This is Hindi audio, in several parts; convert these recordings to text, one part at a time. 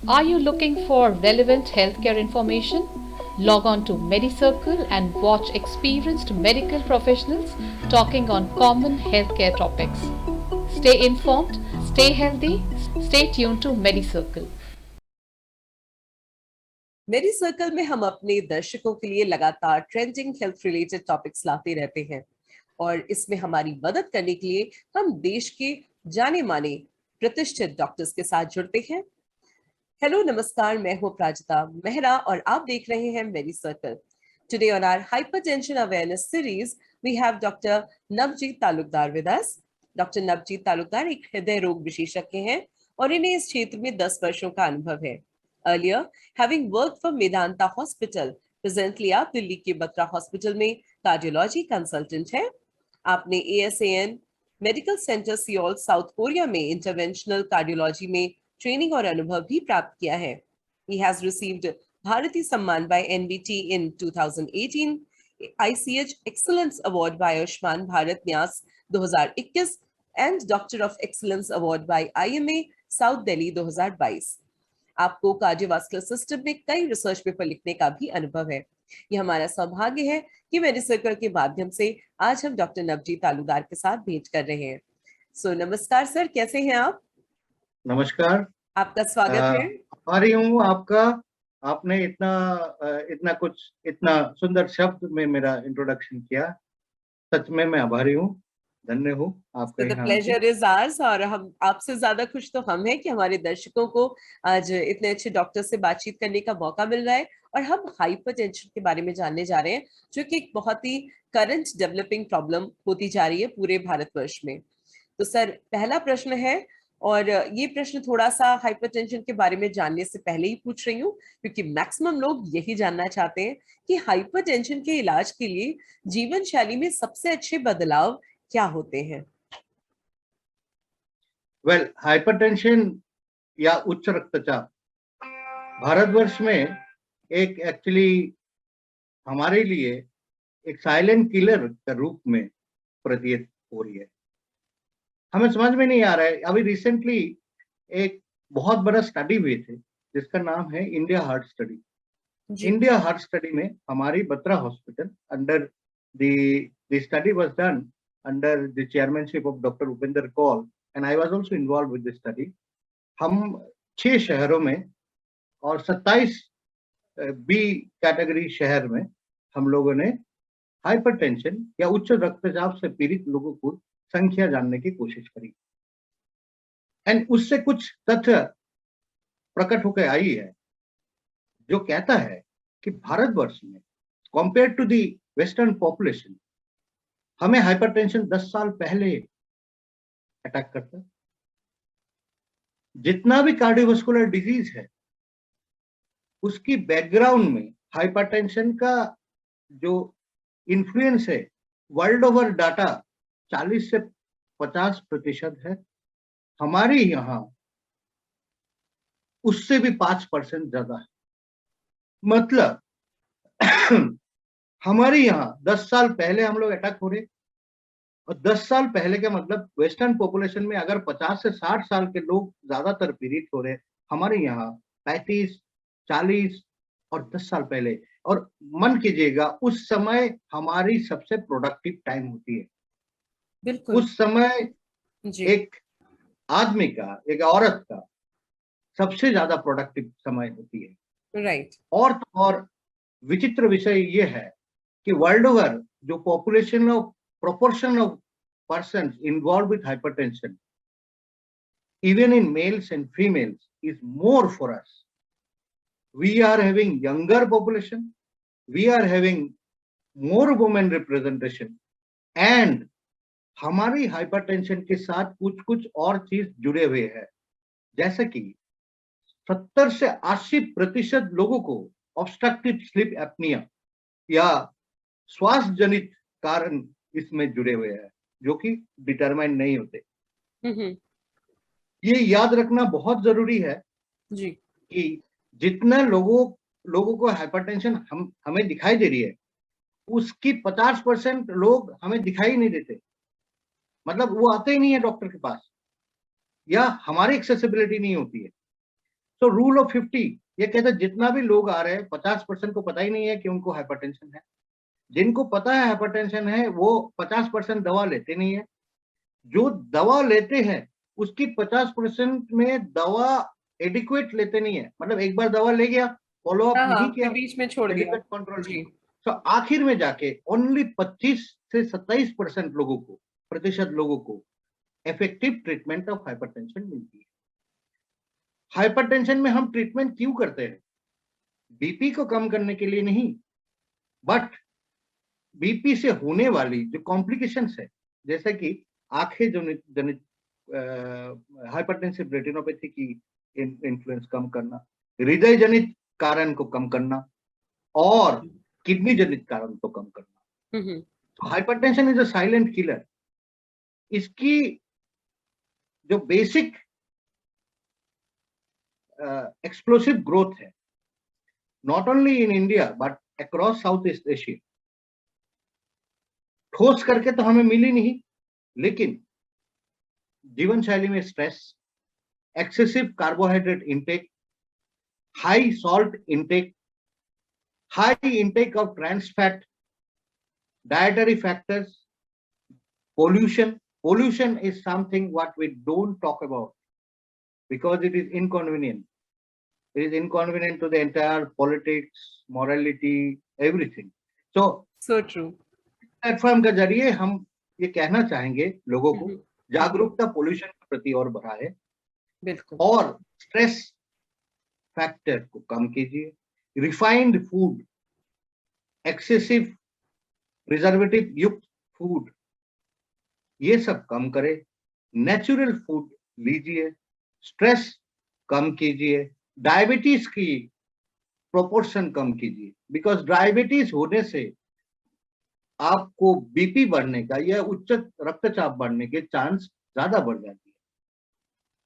Are you looking for relevant healthcare information? Log on to MediCircle and watch experienced medical professionals talking on common healthcare topics. Stay informed, stay healthy, stay tuned to MediCircle. मेरी सर्कल में हम अपने दर्शकों के लिए लगातार ट्रेंडिंग हेल्थ रिलेटेड टॉपिक्स लाते रहते हैं और इसमें हमारी मदद करने के लिए हम देश के जाने माने प्रतिष्ठित डॉक्टर्स के साथ जुड़ते हैं। हेलो नमस्कार, मैं हूं प्राजता मेहरा और आप देख रहे हैं मेरी circle. Today on our hypertension awareness series we have doctor Navjeet Talukdar with us. Doctor Navjeet Talukdar एक हृदय रोग विशेषज्ञ हैं और इन्हें इस क्षेत्र में 10 वर्षों का अनुभव है। Earlier, having worked for Medanta Hospital, presently आप दिल्ली के बत्रा हॉस्पिटल में कार्डियोलॉजी कंसल्टेंट हैं। आपने ASAN medical centre Seoul south Korea में इंटरवेंशनल कार्डियोलॉजी में ट्रेनिंग और अनुभव भी प्राप्त किया है। He has received भारतीय सम्मान by NBT in 2018, ICH Excellence Award by Ayushman Bharat न्यास 2021 and Doctor of Excellence Award by IMA south Delhi 2022। आपको कार्डियोवास्कुलर सिस्टम में कई रिसर्च पेपर लिखने का भी अनुभव है। यह हमारा सौभाग्य है कि मेरी सर्कल के माध्यम से आज हम डॉक्टर नवजीत तालुकदार के साथ भेंट कर रहे हैं। नमस्कार सर, कैसे हैं आप? नमस्कार, आपका स्वागत है। आभारी हूँ आपका। आपने इतना सुंदर शब्द में मेरा इंट्रोडक्शन किया, सच में मैं आभारी हूँ, धन्य हूँ आपका। The pleasure is ours और हम आपसे ज्यादा खुश तो हम हैं कि हमारे दर्शकों को आज इतने अच्छे डॉक्टर से बातचीत करने का मौका मिल रहा है और हम हाइपरटेंशन के बारे में जानने जा रहे हैं, जो कि एक बहुत ही करंट डेवलपिंग प्रॉब्लम होती जा रही है पूरे भारतवर्ष में। तो सर, पहला प्रश्न है और ये प्रश्न थोड़ा सा हाइपरटेंशन के बारे में जानने से पहले ही पूछ रही हूँ, क्योंकि मैक्सिमम लोग यही जानना चाहते हैं कि हाइपरटेंशन के इलाज के लिए जीवन शैली में सबसे अच्छे बदलाव क्या होते हैं? वेल, हाइपरटेंशन या उच्च रक्तचाप भारतवर्ष में एक एक्चुअली हमारे लिए एक साइलेंट किलर के रूप में प्रतीत हो रही है। हमें समझ में नहीं आ रहा है। अभी रिसेंटली एक बहुत बड़ा स्टडी हुए थे जिसका नाम है India heart study. India heart study में हमारी Batra hospital under the study was done under the chairmanship of Dr. Upinder Kaul, and I was also involved with the study. हम 6 शहरों में और 27 बी कैटेगरी शहर में हम लोगों ने हाइपरटेंशन या उच्च रक्तचाप से पीड़ित लोगों को संख्या जानने की कोशिश करी, एंड उससे कुछ तथ्य प्रकट होकर आई है जो कहता है कि भारतवर्ष में compare to the western population हमें हाइपरटेंशन 10 साल पहले अटैक करता है। जितना भी कार्डियोवास्कुलर डिजीज है उसकी बैकग्राउंड में हाइपरटेंशन का जो इन्फ्लुएंस है, वर्ल्ड ओवर डाटा 40 से 50% है। हमारे यहाँ उससे भी 5% ज्यादा है। मतलब हमारे यहाँ 10 साल पहले हम लोग अटैक हो रहे, और 10 साल पहले का मतलब वेस्टर्न पॉपुलेशन में अगर 50 से 60 साल के लोग ज्यादातर पीड़ित हो रहे, हमारे यहाँ 35, 40 और 10 साल पहले। और मन कीजिएगा, उस समय हमारी सबसे प्रोडक्टिव टाइम होती है। बिल्कुल। उस समय एक आदमी का, एक औरत का सबसे ज्यादा प्रोडक्टिव समय होती है। राइट। और विचित्र विषय ये है कि वर्ल्ड ओवर जो population of proportion of persons involved with hypertension, even in males and females, is more for us. We are having younger population, we are having more women representation, and हमारी हाइपरटेंशन के साथ कुछ और चीज जुड़े हुए हैं, जैसे कि 70 से 80% लोगों को ऑब्स्ट्रक्टिव स्लीप एपनिया या श्वास जनित कारण इसमें जुड़े हुए हैं, जो कि डिटरमाइन नहीं होते। ये याद रखना बहुत जरूरी है जी कि जितना लोगों को हाइपरटेंशन हमें दिखाई दे रही है, उसकी 50% लोग हमें दिखाई नहीं देते। मतलब वो आते ही नहीं है डॉक्टर के पास, या हमारी एक्सेसिबिलिटी नहीं होती है। तो रूल ऑफ 50 ये कहते हैं जितना भी लोग आ रहे हैं 50% को पता ही नहीं है कि उनको हाइपरटेंशन है। जिनको पता है हाइपरटेंशन है वो 50% दवा लेते नहीं है। जो दवा लेते हैं उसकी 50% में दवा एडिक्वेट लेते नहीं है, मतलब एक बार दवा ले गया, फॉलो अप नहीं किया, फिर बीच में छोड़ दिया। कंट्रोल जी। तो आखिर में जाके ओनली 25 से 27% लोगों को, प्रतिशत लोगों को इफेक्टिव ट्रीटमेंट ऑफ हाइपरटेंशन मिलती है। हाइपरटेंशन में हम ट्रीटमेंट क्यों करते हैं? बीपी को कम करने के लिए नहीं, बट बीपी से होने वाली जो कॉम्प्लिकेशंस है, जैसे कि आंखें जनित हाइपरटेंसिव रेटिनोपैथी की इन्फ्लुएंस कम करना, हृदय जनित कारण को कम करना और किडनी जनित कारण को कम करना। तो hypertension is a silent killer. इसकी जो बेसिक एक्सप्लोसिव ग्रोथ है, not only in India but across south east Asia, ठोस करके तो हमें मिली नहीं, लेकिन जीवन शैली में stress, excessive carbohydrate intake, high salt intake, high intake of trans fat, dietary factors, pollution is something what we don't talk about because it is inconvenient. It is inconvenient to the entire politics, morality, everything. So true. Platform के जरिए हम ये कहना चाहेंगे लोगों को, जागरूकता पोल्यूशन के प्रति और बढ़ाए, बिल्कुल, और स्ट्रेस फैक्टर को कम कीजिए, रिफाइंड फूड, एक्सेसिव प्रिजर्वेटिव युक्त फूड, ये सब कम करे, नेचुरल फूड लीजिए, स्ट्रेस कम कीजिए, डायबिटीज की प्रोपोर्शन कम कीजिए, बिकॉज डायबिटीज होने से आपको बीपी बढ़ने का या उच्च रक्तचाप बढ़ने के चांस ज्यादा बढ़ जाती है।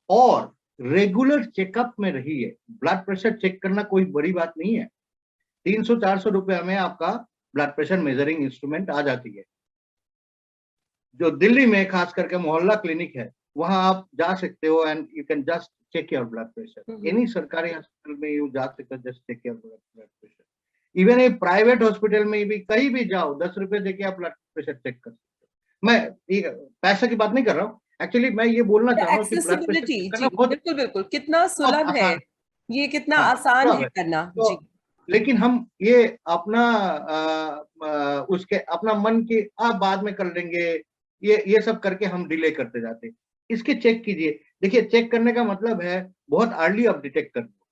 और रेगुलर चेकअप में रहिए। ब्लड प्रेशर चेक करना कोई बड़ी बात नहीं है, 300-400 रुपया में आपका ब्लड प्रेशर मेजरिंग इंस्ट्रूमेंट आ जाती है। जो दिल्ली में खास करके मोहल्ला क्लिनिक है, वहां आप जा सकते हो and you can just check your blood pressure. Any सरकारी हॉस्पिटल में यू जा सकते हो, just check your blood pressure. Even a private hospital में भी कहीं भी जाओ, 10 रुपए देके आप ब्लड प्रेशर चेक कर सकते हो। मैं पैसे की बात नहीं कर रहा हूँ, एक्चुअली मैं ये बोलना चाह रहा हूँ कि ब्लड प्रेशर चेक करना बहुत, बिल्कुल बिल्कुल, कितना सुलभ है ये, कितना हाँ, आसान है है करना। तो, जी, लेकिन हम ये अपना उसके अपना मन की बाद में कर लेंगे, ये सब करके हम डिले करते जाते हैं। इसके चेक कीजिए। देखिए, चेक करने का मतलब है बहुत अर्ली आप डिटेक्ट कर दो।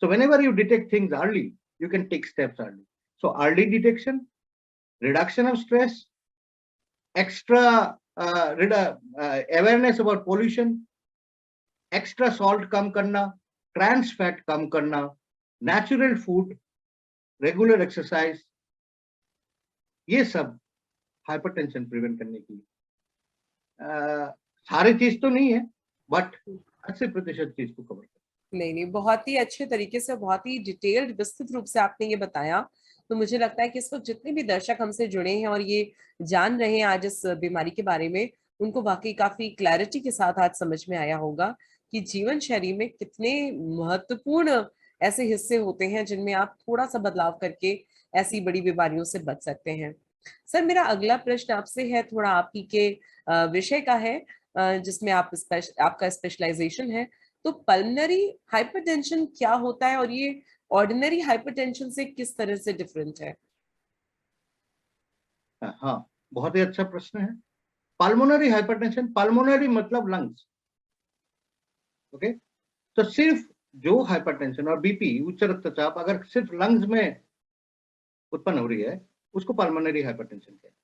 So whenever you detect things early, you can take steps early. So early detection, reduction of stress, extra awareness about pollution, extra salt कम करना, ट्रांस फैट कम करना, नेचुरल फूड, रेगुलर एक्सरसाइज, ये सब हाइपरटेंशन प्रिवेंट करने की सारी चीज तो नहीं है, बट 80% चीज को कवर कर। नहीं, बहुत ही अच्छे तरीके से, बहुत ही डिटेल्ड विस्तृत रूप से आपने ये बताया। तो मुझे लगता है कि इस वक्त जितने भी दर्शक हमसे जुड़े हैं और ये जान रहे हैं आज इस बीमारी के बारे में, उनको वाकई काफी क्लैरिटी के साथ आज समझ में आया होगा कि जीवन शैली में कितने महत्वपूर्ण ऐसे हिस्से होते हैं जिनमें आप थोड़ा सा बदलाव करके ऐसी बड़ी बीमारियों से बच सकते हैं। सर, मेरा अगला प्रश्न आपसे है, थोड़ा आपकी के विषय का है, जिसमें आपका स्पेशलाइजेशन है। तो पल्मोनरी हाइपरटेंशन क्या होता है और ये ऑर्डिनरी हाइपरटेंशन से किस तरह से डिफरेंट है? हाँ, बहुत ही अच्छा प्रश्न है। पल्मोनरी हाइपरटेंशन, पल्मोनरी मतलब लंग्स, ओके। तो सिर्फ जो हाइपरटेंशन और बीपी, उच्च रक्तचाप, अगर सिर्फ लंग्स में उत्पन्न हो रही है, उसको पल्मोनरी हाइपरटेंशन कहते हैं।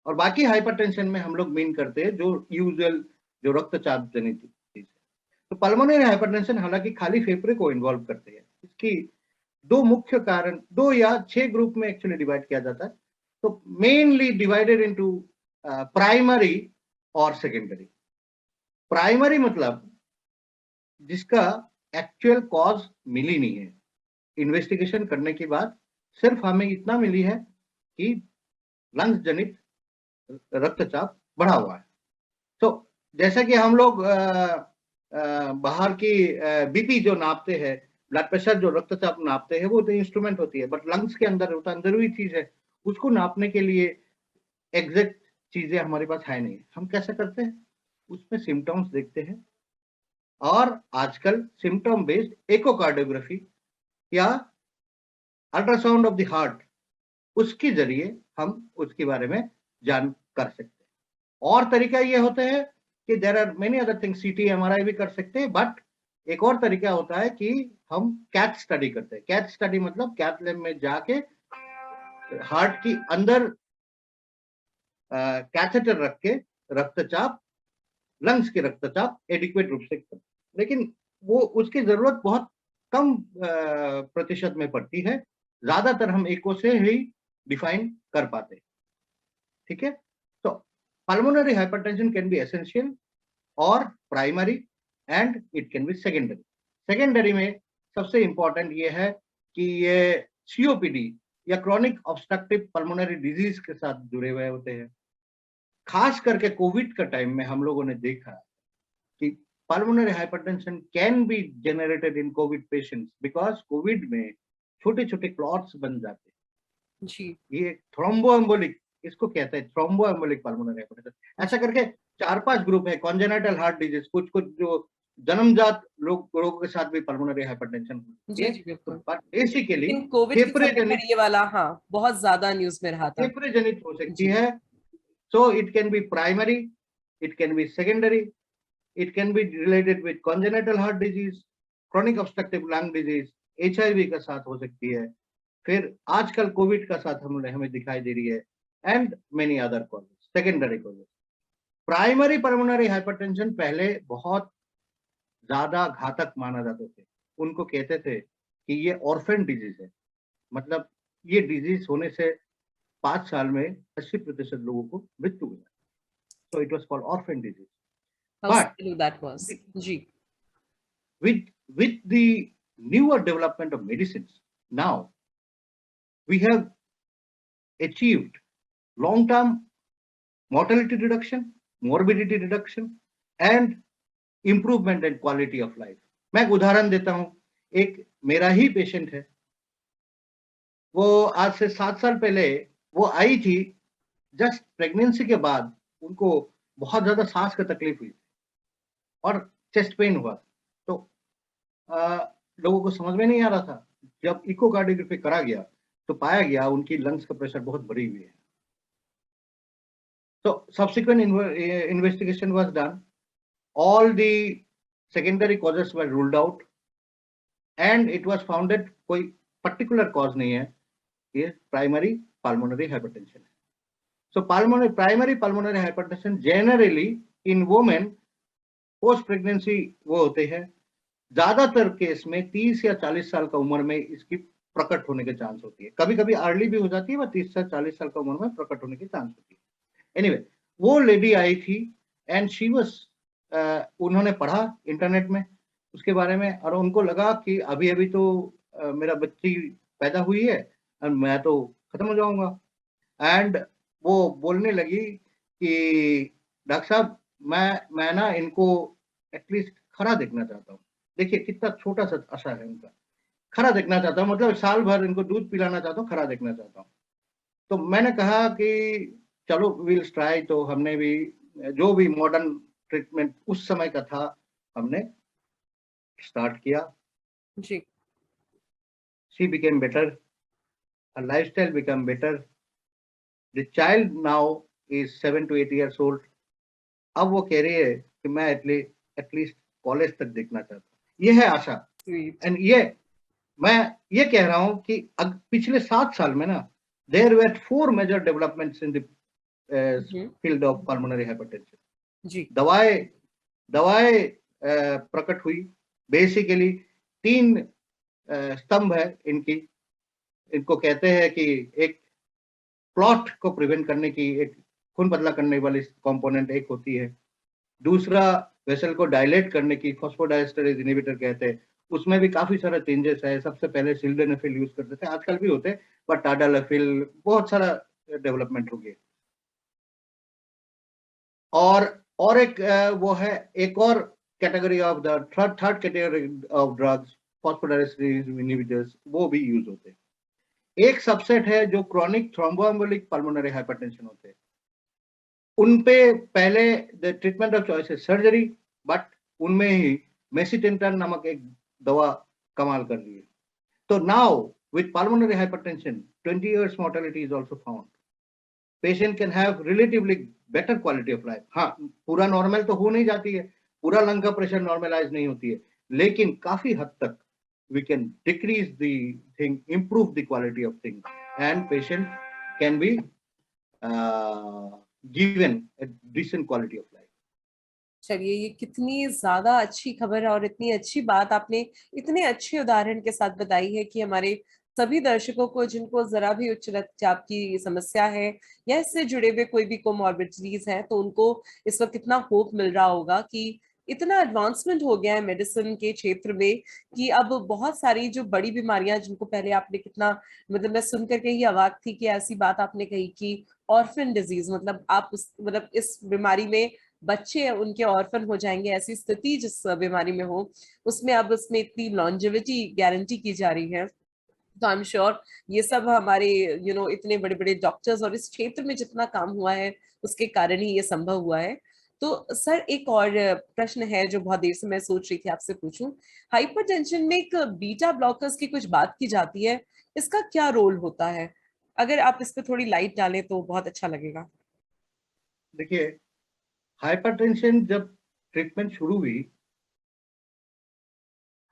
और बाकी हाइपरटेंशन में हम लोग मीन करते हैं जो यूजुअल, जो रक्तचाप जनित चीज है। तो पल्मोनरी हाइपरटेंशन हालांकि खाली फेफड़े को इन्वॉल्व करते हैं। इसकी दो मुख्य कारण, 2 या 6 ग्रुप में एक्चुअली डिवाइड किया जाता है। तो मेनली डिवाइडेड इनटू प्राइमरी और सेकेंडरी। प्राइमरी मतलब जिसका एक्चुअल कॉज मिली नहीं है, इन्वेस्टिगेशन करने के बाद सिर्फ हमें इतना मिली है कि लंग्स जनित रक्तचाप बढ़ा हुआ है। तो जैसा कि हम लोग बाहर की बीपी जो नापते हैं, ब्लड प्रेशर जो रक्तचाप नापते हैं, वो तो इंस्ट्रूमेंट होती है, बट लंग्स के अंदर होता अंदरूनी चीज है, उसको नापने के लिए एग्जैक्ट चीजें हमारे पास है नहीं। हम कैसे करते हैं, उसमें सिम्टम्स देखते हैं, और आजकल सिम्टम बेस्ड इकोकार्डियोग्राफी या अल्ट्रासाउंड ऑफ द हार्ट, उसके जरिए हम उसके बारे में जान कर सकते हैं। और तरीका ये होते हैं कि there are many other things, CT MRI भी कर सकते हैं, बट एक और तरीका होता है कि हम कैथ स्टडी करते हैं। कैथ स्टडी मतलब कैथ लैब में जाके हार्ट की अंदर कैथेटर रख के रक्तचाप, लंग्स के रक्तचाप एडिक्वेट रूप से करते हैं। लेकिन वो उसकी जरूरत बहुत कम प्रतिशत में पड़ती है, ज्यादातर हम एको से ही डिफाइन कर पाते हैं। ठीक है, तो pulmonary hypertension can be essential और primary and it can be secondary. Secondary में सबसे इंपॉर्टेंट ये है कि ये सीओपीडी या क्रॉनिक ऑब्स्ट्रक्टिव पल्मोनरी डिजीज के साथ जुड़े हुए होते हैं। खास करके कोविड का टाइम में हम लोगों ने देखा कि pulmonary hypertension can be generated in Covid patients, because Covid में छोटे छोटे क्लॉट्स बन जाते हैं जी। ये थ्रोम्बोएम्बोलिक, इसको कहते हैं थ्रोम्बोएम्बोलिक पल्मोनरी हाइपरटेंशन। ऐसा करके 4-5 ग्रुप है, कॉन्जेनाइटल हार्ट डिजीज, कुछ कुछ जो जन्मजात लोगों के साथ भी पल्मोनरी हाइपरटेंशन होती है। जी बिल्कुल। बट बेसिकली इन कोविड के समय पर ये वाला हाँ बहुत ज्यादा न्यूज में रहा था। फेफड़े जनित हो सकती है। So it can be primary, it can be secondary, it can be related with congenital heart disease, chronic obstructive lung disease, HIV के साथ हो सकती है, फिर आजकल कोविड का साथ हमें दिखाई दे रही है, and many other causes, secondary causes. Primary pulmonary hypertension पहले बहुत ज्यादा घातक माना जाते थे, उनको कहते थे कि ये ऑर्फन डिजीज है, मतलब ये डिजीज होने से 5 साल में 80% लोगों को मृत्यु हुई। So it was called orphan disease. But that was जी with the newer development of medicines, now we have achieved long-term mortality reduction, morbidity reduction, and improvement in quality of life. मैं एक उदाहरण देता हूं, एक मेरा ही पेशेंट है, वो आज से 7 साल पहले वो आई थी, जस्ट प्रेगनेंसी के बाद उनको बहुत ज्यादा सांस का तकलीफ हुई और चेस्ट पेन हुआ। तो लोगों को समझ में नहीं आ रहा था, जब इकोकार्डियोग्राफी करा गया तो पाया गया उनकी लंग्स का प्रेशर बहुत बढ़ी हुई है। So subsequent investigation was done. All the secondary causes were ruled out, and it was found that कोई particular cause नहीं है, ये primary pulmonary hypertension है. So primary pulmonary hypertension generally in women post pregnancy वो होते हैं, ज्यादातर केस में 30 या 40 साल का उम्र में इसकी प्रकट होने के चांस होती है, कभी कभी अर्ली भी हो जाती है, 30 से 40 साल का उम्र में प्रकट होने की चांस होती है। एनीवे वो लेडी आई थी एंड शी वाज, उन्होंने पढ़ा इंटरनेट में उसके बारे में, और उनको लगा कि अभी अभी तो मेरा बच्ची पैदा हुई है और मैं तो खत्म हो जाऊंगा। एंड वो बोलने लगी कि डॉक्टर साहब मैं ना इनको एटलीस्ट खरा देखना चाहता हूँ। देखिए कितना छोटा सा आशा है उनका, खरा देखना चाहता हूँ, मतलब साल भर इनको दूध पिलाना चाहता हूँ, खरा देखना चाहता हूँ। तो मैंने कहा कि चलो विल ट्राई। तो हमने भी जो भी मॉडर्न ट्रीटमेंट उस समय का था हमने स्टार्ट किया जी। She became better, her lifestyle became better. The child now is 7 to 8 years old. अब वो कह रही है कि मैं एटलीस्ट कॉलेज तक देखना चाहता हूँ। ये है आशा। एंड ये मैं ये कह रहा हूँ कि पिछले 7 साल में ना there were 4 major developments in the field of pulmonary hypertension. जी। दवाएं प्रकट हुई। बेसिकली 3 स्तंभ है इनकी, इनको कहते हैं कि एक क्लॉट को प्रिवेंट करने की, एक खून पतला करने वाली कंपोनेंट एक होती है, दूसरा वेसल को डायलेट करने की फॉस्फोडाइएस्टरेज इनहिबिटर कहते हैं, उसमें भी काफी सारे चेंजेस है। सबसे पहले सिल्डेनाफिल यूज करते थे, आजकल भी होते हैं, बट टाडालाफिल बहुत सारा डेवलपमेंट हो गया। और एक वो है, एक और category of the third category of drugs phosphodiesterase inhibitors वो भी यूज होते हैं। एक सबसेट है जो क्रॉनिक थ्रोम्बोएम्बोलिक पल्मोनरी हाइपरटेंशन होते हैं, उन पे पहले द ट्रीटमेंट ऑफ चॉइस है सर्जरी, बट उनमें ही मेसिटेंटन नामक एक दवा कमाल कर रही है। तो now with pulmonary hypertension 20 years mortality is also found. Patient can have relatively better quality of life. हाँ, पूरा नॉर्मल तो हो नहीं जाती है, पूरा लंग का प्रेशर नॉर्मलाइज नहीं होती है, लेकिन काफी हद तक we can decrease the thing, improve the quality of thing, and patient can be given a decent quality of life. चलिए, ये कितनी ज्यादा अच्छी खबर है और इतनी अच्छी बात आपने इतने अच्छे उदाहरण के साथ बताई है कि हमारे सभी दर्शकों को जिनको जरा भी उच्च रक्तचाप की समस्या है या इससे जुड़े हुए कोई भी कोमॉर्बिडिटीज है, तो उनको इस वक्त कितना होप मिल रहा होगा कि इतना एडवांसमेंट हो गया है मेडिसिन के क्षेत्र में कि अब बहुत सारी जो बड़ी बीमारियां जिनको पहले आपने कितना, मतलब मैं सुन करके ही अवाक थी कि ऐसी बात आपने कही कि ऑर्फन डिजीज, मतलब आप मतलब इस बीमारी में बच्चे उनके ऑर्फन हो जाएंगे, ऐसी स्थिति जिस बीमारी में हो उसमें अब उसमें इतनी लॉन्जेविटी गारंटी की जा रही है। तो आई एम श्योर ये सब हमारे इतने बड़े बड़े डॉक्टर्स और इस क्षेत्र में जितना काम हुआ है उसके कारण ही ये संभव हुआ है। तो सर, एक और प्रश्न है जो बहुत देर से मैं सोच रही थी आपसे पूछूं। हाइपरटेंशन में एक बीटा ब्लॉकर्स की कुछ बात की जाती है, इसका क्या रोल होता है? अगर आप इस पे थोड़ी लाइट डालें तो बहुत अच्छा लगेगा। देखिए, हाइपरटेंशन जब ट्रीटमेंट शुरू हुई,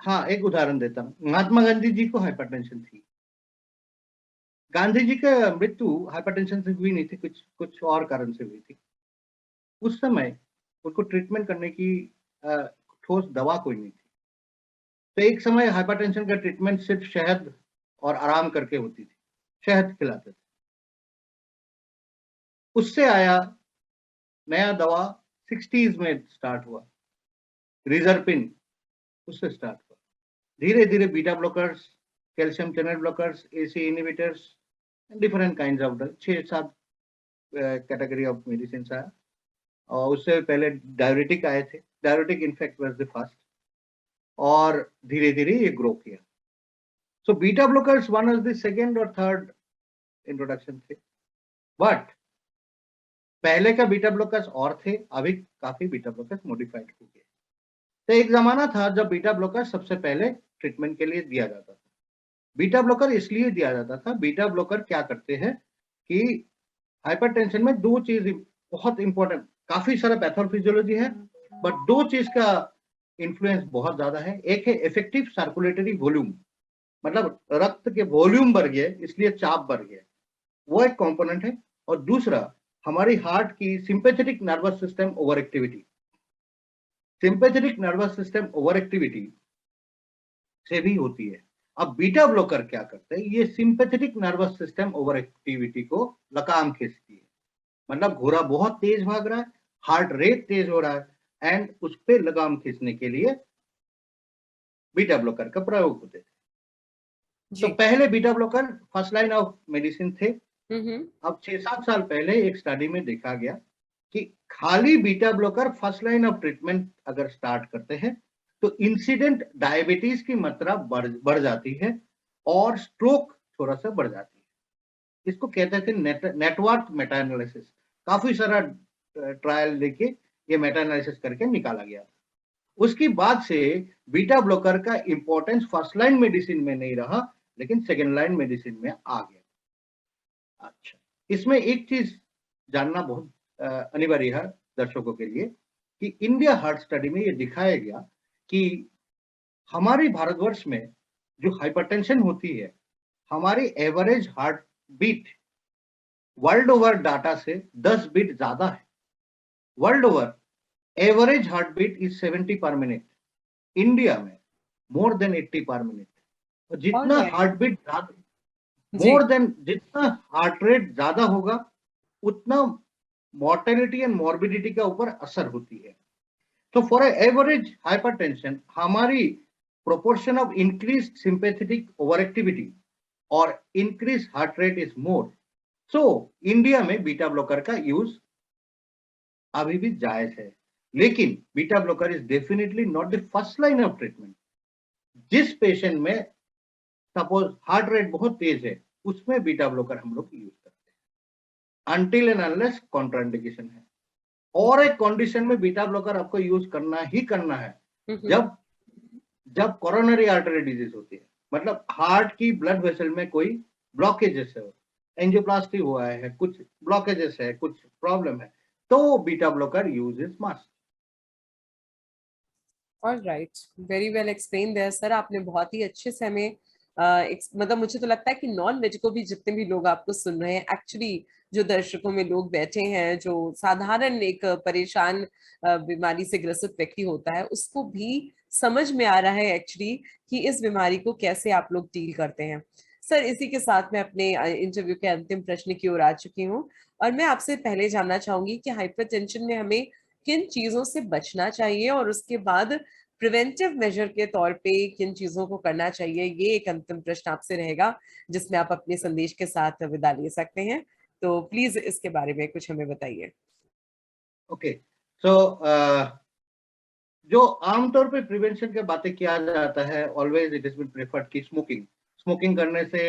हाँ एक उदाहरण देता हूँ, महात्मा गांधी जी को हाइपरटेंशन थी। गांधी जी का मृत्यु हाइपरटेंशन से हुई नहीं थी, कुछ और कारण से हुई थी। उस समय उनको ट्रीटमेंट करने की ठोस दवा कोई नहीं थी। तो एक समय हाइपरटेंशन का ट्रीटमेंट सिर्फ शहद और आराम करके होती थी, शहद खिलाते थे। उससे आया नया दवा 60s में स्टार्ट हुआ, रिजर्पिन, उससे स्टार्ट हुआ। धीरे धीरे beta blockers, calcium channel blockers, AC inhibitors, different kinds of 6-7 category of medicine आया। और उससे पहले डायरेटिक आए थे, diuretic in fact was the first, और धीरे धीरे ये ग्रो किया। So beta blockers one of the second और थर्ड इंट्रोडक्शन थे, बट पहले का बीटा ब्लॉकर्स और थे, अभी काफी बीटा ब्लॉकर्स मॉडिफाइड हो गए। तो एक जमाना था जब बीटा ब्लॉकर सबसे पहले ट्रीटमेंट के लिए दिया जाता था। बीटा ब्लॉकर इसलिए दिया जाता था, बीटा ब्लॉकर क्या करते हैं कि हाइपरटेंशन में दो चीज बहुत इंपॉर्टेंट, काफी सारा पैथोफिजियोलॉजी है, बट दो चीज का इन्फ्लुएंस बहुत ज्यादा है। एक है इफेक्टिव सर्कुलेटरी वॉल्यूम, मतलब रक्त के वॉल्यूम बढ़ गए इसलिए चाप बढ़ गया, वो एक कंपोनेंट है। और दूसरा हमारी हार्ट की sympathetic nervous system over activity. Sympathetic nervous system over activity से भी होती है। अब बीटा ब्लॉकर क्या करते हैं, ये sympathetic nervous system over activity को लगाम खींचती है, मतलब घोड़ा बहुत तेज भाग रहा है, हार्ट रेट तेज हो रहा है, एंड उस पर लगाम खींचने के लिए बीटा ब्लॉकर का प्रयोग होते थे। तो पहले beta blocker first line of medicine थे। अब 6-7 साल पहले एक स्टडी में देखा गया कि खाली beta blocker first line of treatment अगर स्टार्ट करते हैं तो इंसिडेंट डायबिटीज की मात्रा बढ़ जाती है और स्ट्रोक थोड़ा सा बढ़ जाती है। इसको कहते थे नेटवर्क मेटा एनालिसिस। काफी सारा ट्रायल लेके ये मेटा एनालिसिस करके निकाला गया। उसकी बाद से बीटा ब्लॉकर का इंपॉर्टेंस फर्स्ट लाइन मेडिसिन में नहीं रहा, लेकिन सेकेंड लाइन मेडिसिन में आ गया। अच्छा, इसमें एक चीज जानना बहुत अनिवार्य है दर्शकों के लिए कि इंडिया हार्ट स्टडी में ये दिखाया गया कि हमारे भारतवर्ष में जो हाइपरटेंशन होती है, हमारी average heart beat world over data से 10 बीट ज्यादा है। World over average heart beat is 70 per minute, India में मोर देन 80 पर मिनट। और जितना हार्ट बीट ज्यादा, मोर देन जितना हार्ट रेट ज्यादा होगा उतना मॉर्टेलिटी एंड मॉर्बिडिटी का ऊपर असर होती है। तो फॉर एवरेज हाइपरटेंशन हमारी proportion of increase sympathetic over activity और increase heart rate is more. So India में बीटा ब्लॉकर का यूज अभी भी जायज है, लेकिन beta blocker is definitely not the first line of treatment. जिस पेशेंट में सपोज हार्ट रेट बहुत तेज है, उसमें बीटा ब्लॉकर हम लोग यूज करते हैं अनटिल एंड अनलेस कॉन्ट्राइंडिकेशन है। और एक कंडीशन में बीटा ब्लॉकर आपको यूज करना ही करना है, जब जब कोरोनरी आर्टरी डिजीज होती है, मतलब हार्ट की ब्लड वेसल में कोई ब्लॉकेजेस है, एंजियोप्लास्टी हुआ है, कुछ ब्लॉकेजेस है, कुछ प्रॉब्लम है, तो beta blocker use is must. Alright, very well explain there sir. आपने बहुत ही अच्छे से हमें मतलब मुझे तो लगता है कि नॉन मेडिको भी जितने भी लोग आपको सुन रहे हैं, एक्चुअली जो दर्शकों में लोग बैठे हैं, जो साधारण एक परेशान बीमारी से ग्रसित व्यक्ति होता है, उसको भी समझ में आ रहा है एक्चुअली कि इस बीमारी को कैसे आप लोग डील करते हैं। सर, इसी के साथ मैं अपने इंटरव्यू के अंतिम प्रश्न की ओर आ चुकी हूँ, और मैं आपसे पहले जानना चाहूंगी कि हाइपरटेंशन में हमें किन चीजों से बचना चाहिए, और उसके बाद प्रिवेंटिव मेजर के तौर पे किन चीजों को करना चाहिए। ये एक अंतिम प्रश्न आपसे रहेगा, जिसमें आप अपने संदेश के साथ विदा ले सकते हैं। तो प्लीज इसके बारे में कुछ हमें बताइए। ओके, सो जो आमतौर पे प्रिवेंशन के बातें किया जाता है, always it is been preferred कि स्मोकिंग करने से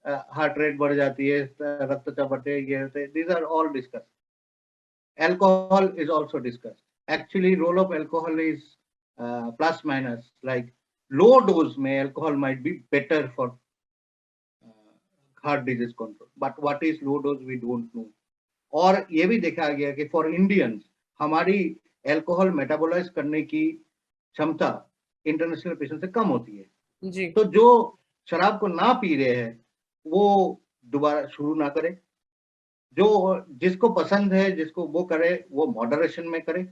हार्ट रेट बढ़ जाती है, रक्तचाप बढ़ते हैं, ये होते हैं, these are all discuss. Alcohol is also discussed. Actually, role of alcohol is plus minus. Like low dose may alcohol might be better for heart disease control. But what is low dose we don't know. और ये भी देखा गया कि for Indians हमारी alcohol metabolize करने की क्षमता इंटरनेशनल पेशेंट से कम होती है जी। तो जो शराब को ना पी रहे हैं वो दोबारा शुरू ना करे, जो जिसको पसंद है जिसको वो करे वो मॉडरेशन में करे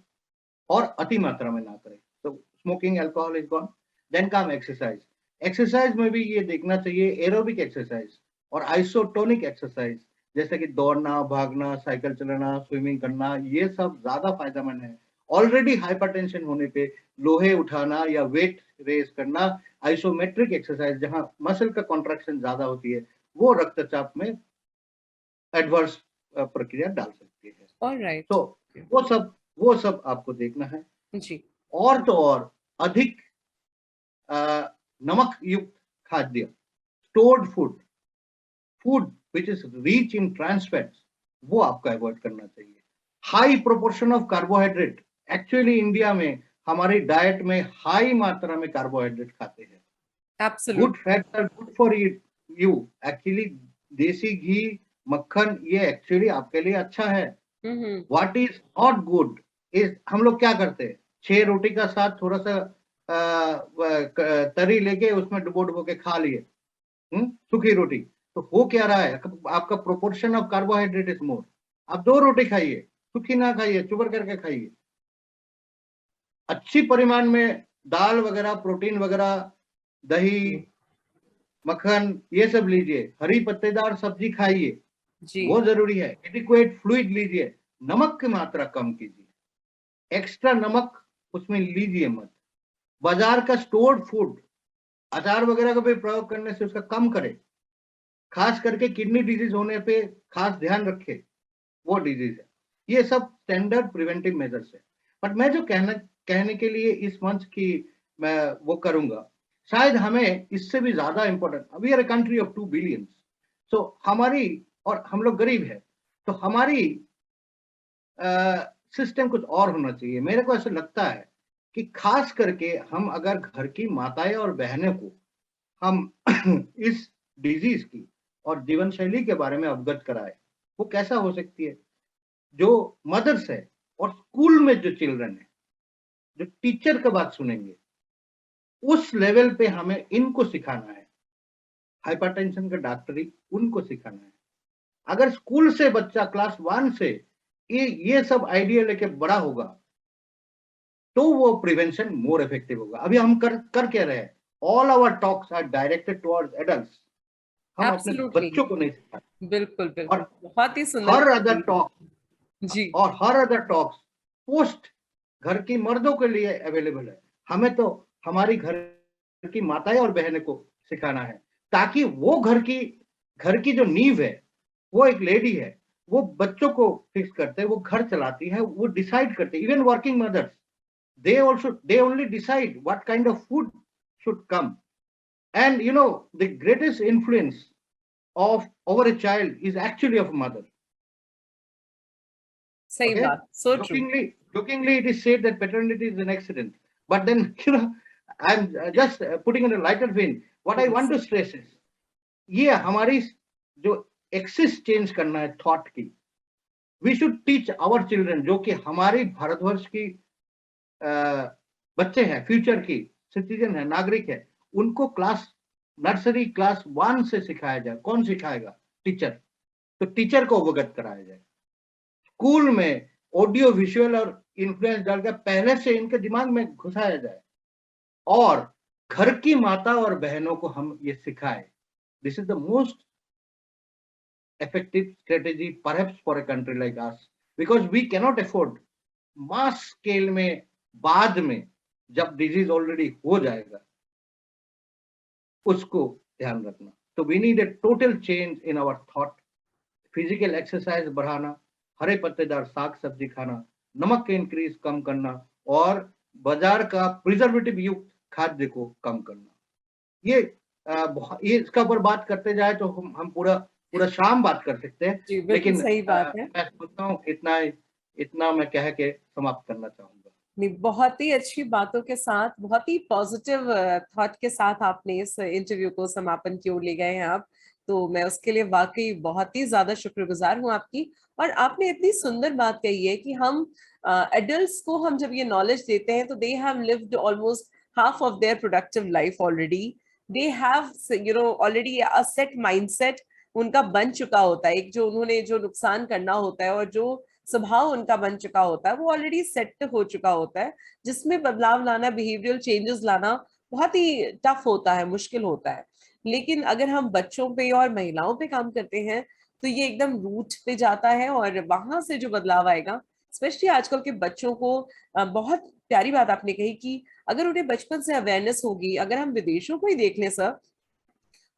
और अति मात्रा में ना करे। तो smoking, alcohol is gone. Then come exercise. Exercise में भी ये देखना चाहिए एरोबिक एक्सरसाइज और आइसोटोनिक एक्सरसाइज, जैसे कि दौड़ना, भागना, साइकिल चलाना, स्विमिंग करना, ये सब ज्यादा फायदेमंद है। ऑलरेडी हाइपरटेंशन होने पे लोहे उठाना या वेट रेस करना, आइसोमेट्रिक एक्सरसाइज जहां मसल का कॉन्ट्रैक्शन ज्यादा होती है, वो रक्तचाप में एडवर्स प्रक्रिया डाल सकती है। ऑलराइट, तो वो सब आपको देखना है जी। और तो और अधिक नमक युक्त खाद्य, stored food which is rich in trans fats, वो आपको अवॉइड करना चाहिए। High proportion of carbohydrate, actually India में हमारी डाइट में हाई मात्रा में कार्बोहाइड्रेट खाते हैं। Good fats are good for you. Actually देसी घी, मक्खन, ये एक्चुअली आपके लिए अच्छा है। What is not good is हम लोग क्या करते हैं, 6 रोटी का साथ थोड़ा सा तरी लेके उसमें डुबो के खा लिए, सूखी रोटी। तो हो क्या रहा है, आपका proportion of carbohydrate is more. आप 2 रोटी खाइए, सूखी ना खाइए, चुबर करके खाइए। अच्छी परिमाण में दाल वगैरह, प्रोटीन वगैरह, दही, मक्खन, ये सब लीजिए। हरी पत्तेदार सब्जी खाइए, वो जरूरी है। एडिक्वेट फ्लूइड लीजिए। नमक की मात्रा कम कीजिए, एक्स्ट्रा नमक उसमें लीजिए मत। बाजार का स्टोर्ड फूड, अचार वगैरह का भी प्रयोग करने से उसका कम करें। खास करके किडनी डिजीज होने पे खास ध्यान रखें, वो डिजीज है। ये सब स्टैंडर्ड प्रिवेंटिव मेजर्स है। बट मैं जो कहने के लिए इस मंच की मैं वो करूंगा, शायद हमें इससे भी ज्यादा important, we are a country of 2 billion, so हमारी, और हम लोग गरीब है, तो हमारी सिस्टम कुछ और होना चाहिए। मेरे को ऐसा लगता है कि खास करके हम अगर घर की माताएं और बहनों को हम इस डिजीज की और जीवन शैली के बारे में अवगत कराए, वो कैसा हो सकती है। जो मदर्स है और स्कूल में जो चिल्ड्रन है, जो टीचर का बात सुनेंगे, उस लेवल पे हमें इनको सिखाना है। हाइपरटेंशन का डॉक्टरी उनको सिखाना है। अगर स्कूल से बच्चा क्लास 1 से ये सब आइडिया लेके बड़ा होगा तो वो प्रिवेंशन मोर इफेक्टिव होगा। अभी हम कर क्या रहे हैं, all our talks are directed towards adults. हम अपने बच्चों को नहीं सिखाते। बिल्कुल बिल्कुल, और बहुत ही सुंदर। हर अदर टॉक जी, और हर अदर टॉक्स पोस्ट घर की मर्दों के लिए अवेलेबल है। हमें तो हमारी घर की माताएं और बहनों को सिखाना है, ताकि वो घर की जो नींव है, वो एक लेडी है, वो बच्चों को फिक्स करते हैं, वो घर चलाती है, वो डिसाइड करते हैं। Even working mothers, they only decide what kind of food should come. And you know, the greatest influence of over a child is actually of mother. सही Okay, बात, so true. jokingly it is said that paternity is an accident, but then you know, I'm just putting in a lighter vein. What I want to stress is, ये हमारी जो एक्सिस चेंज करना है थॉट की, we should teach our children, जो कि हमारी भारतवर्ष की बच्चे हैं, फ्यूचर की सिटीजन है, नागरिक है, उनको नर्सरी क्लास 1 से सिखाया जाए। कौन सिखाएगा? टीचर। तो टीचर को अवगत कराया जाए। स्कूल में ऑडियो विजुअल और इन्फ्लुएंस डालकर पहले से इनके दिमाग में घुसाया जाए, और घर की माता और बहनों को हम ये सिखाएं। This is the most effective strategy perhaps for a country like us, because we cannot afford mass scale में बाद में जब डिजीज ऑलरेडी हो जाएगा उसको ध्यान रखना। तो we need a total change in our thought, physical exercise बढ़ाना, हरे पत्तेदार साग सब्जी खाना, नमक के इंक्रीज कम करना, और बाजार का प्रिजर्वेटिव युक्त खाद्य को कम करना। ये इसका ऊपर बात करते जाए तो हम पूरा शाम बात कर सकते हैं, लेकिन सही बात है। मैं सोचता हूँ इतना मैं कह के समाप्त करना चाहूंगा। नहीं, बहुत ही अच्छी बातों के साथ, बहुत ही पॉजिटिव थॉट के साथ आपने इस इंटरव्यू को समापन की ओर ले गए हैं आप, तो मैं उसके लिए वाकई बहुत ही ज्यादा शुक्रगुजार हूँ आपकी। और आपने इतनी सुंदर बात कही है कि हम एडल्ट्स को हम जब ये नॉलेज देते हैं तो they have lived almost half of their productive life already, they have you know already a set mindset उनका बन चुका होता है, एक जो उन्होंने जो नुकसान करना होता है और जो स्वभाव उनका बन चुका होता है वो ऑलरेडी सेट हो चुका होता है, जिसमें बदलाव लाना, बिहेवियरल चेंजेस लाना बहुत ही टफ होता है, मुश्किल होता है। लेकिन अगर हम बच्चों पे और महिलाओं पे काम करते हैं तो ये एकदम रूट पे जाता है, और वहां से जो बदलाव आएगा, स्पेशली आजकल के बच्चों को, बहुत प्यारी बात आपने कही कि अगर उन्हें बचपन से अवेयरनेस होगी, अगर हम विदेशों को ही देख लें सर,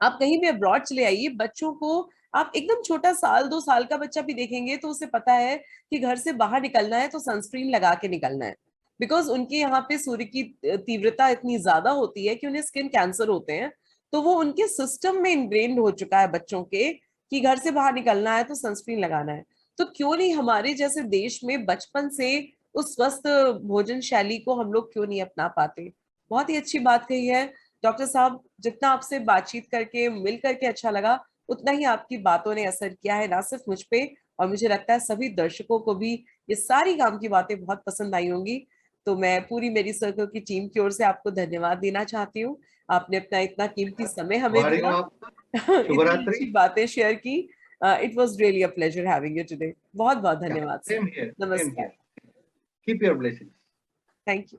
आप कहीं भी अब्रॉड चले आइए, बच्चों को आप एकदम छोटा 1-2 साल का बच्चा भी देखेंगे तो उसे पता है कि घर से बाहर निकलना है तो सनस्क्रीन लगा के निकलना है, बिकॉज उनके यहाँ पे सूर्य की तीव्रता इतनी ज्यादा होती है कि उन्हें स्किन कैंसर होते हैं। तो वो उनके सिस्टम में इनग्रेन्ड हो चुका है बच्चों के कि घर से बाहर निकलना है तो सनस्क्रीन लगाना है। तो क्यों नहीं हमारे जैसे देश में बचपन से उस स्वस्थ भोजन शैली को हम लोग क्यों नहीं अपना पाते? बहुत ही अच्छी बात कही है डॉक्टर साहब। जितना आपसे बातचीत करके, मिल करके अच्छा लगा, उतना ही आपकी बातों ने असर किया है, ना सिर्फ मुझ पे, और मुझे लगता है सभी दर्शकों को भी ये सारी काम की बातें बहुत पसंद आई होंगी। तो मैं पूरी मेरी सर्कल की टीम की ओर से आपको धन्यवाद देना चाहती हूँ। आपने अपना इतना कीमती समय हमें दिया, इतनी अच्छी बातें शेयर की। It was really a pleasure having you today. बहुत बहुत धन्यवाद सर। नमस्कार। Keep your blessings. Thank you.